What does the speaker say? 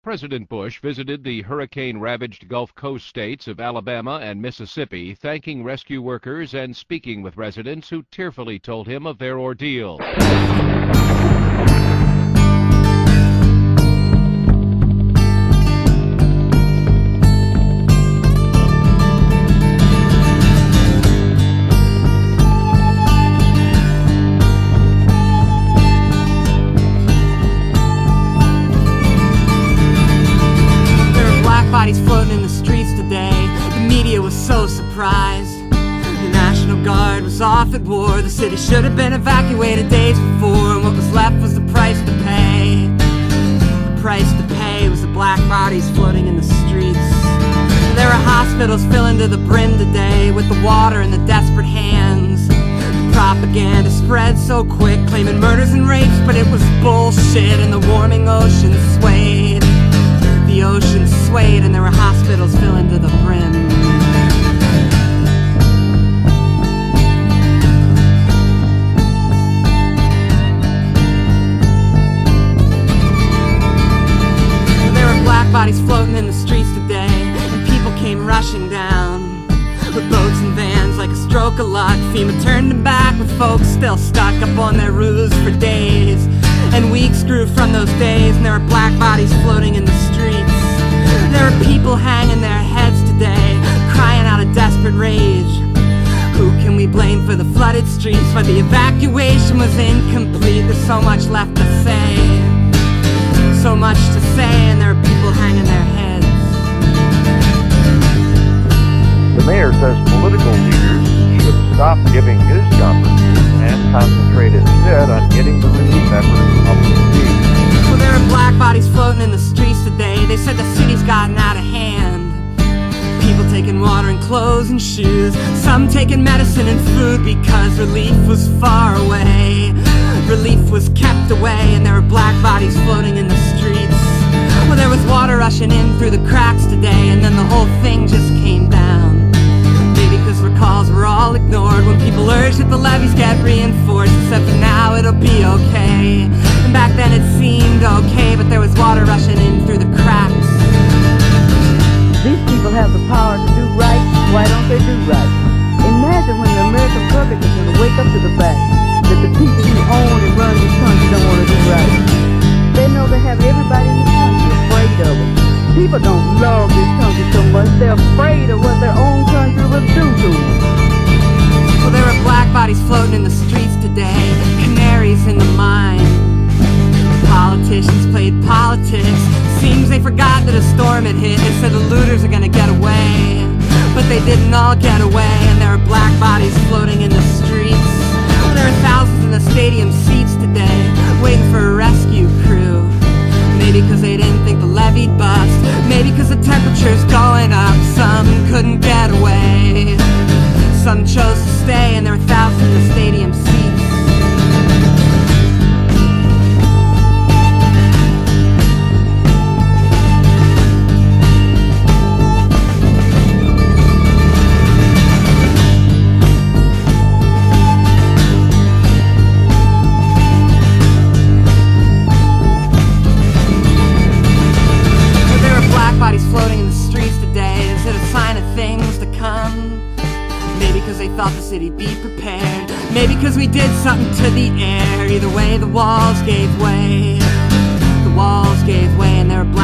President Bush visited the hurricane-ravaged Gulf Coast states of Alabama and Mississippi, thanking rescue workers and speaking with residents who tearfully told him of their ordeal. Bodies floating in the streets today. The media was so surprised. The National Guard was off at war. The city should have been evacuated days before, and what was left was the price to pay. The price to pay was the black bodies floating in the streets. There were hospitals filling to the brim today with the water in the desperate hands. The propaganda spread so quick, claiming murders and rapes, but it was bullshit, and the warming ocean swayed. The ocean swayed and there were hospitals filling to the brim. There were black bodies floating in the streets today, and people came rushing down with boats and vans like a stroke of luck. FEMA turned them back with folks still stuck up on their roofs for days. And weeks grew from those days, and there were black bodies floating in the streets. There are people hanging their heads today, crying out a desperate rage. Who can we blame for the flooded streets? But the evacuation was incomplete. There's so much left to say, so much to say, and there are people hanging their heads. The mayor says political leaders should stop giving news conferences and concentrate instead on getting the relief efforts up to speed. Well, there are black bodies floating in the streets today. They said the city's gotten out of hand. People taking water and clothes and shoes, some taking medicine and food because relief was far away. Relief was kept away, and there were black bodies floating in the streets. Well, there was water rushing in through the cracks today, and then the whole thing just came down. Maybe because recalls were all ignored when people urged that the levees get reinforced. Except for now it'll be okay. And back then it seemed okay, but there was water rushing in through the cracks. These people have the power to do right. Why don't they do right? Imagine when the American public is going to wake up to the fact that the people who own and run this country don't want to do right. They know they have everybody in this country afraid of them. People don't love this country so much, they're afraid of what their own country will do to them. Well, there were black bodies floating in the streets today, canaries in the mine. Politicians played politics. Seems they forgot that a storm had hit. They said the looters are gonna get away, but they didn't all get away, and there were black bodies floating in the streets. There are thousands in the stadium seats today, waiting for a rescue crew. Maybe because they didn't think the levee'd bust, maybe because the temperature's going up. Some couldn't get away, some chose to stay, and there were thousands in the stadium seats. Floating in the streets today, is it a sign of things to come? Maybe because they thought the city'd be prepared, maybe because we did something to the air. Either way, the walls gave way. The walls gave way, and there were black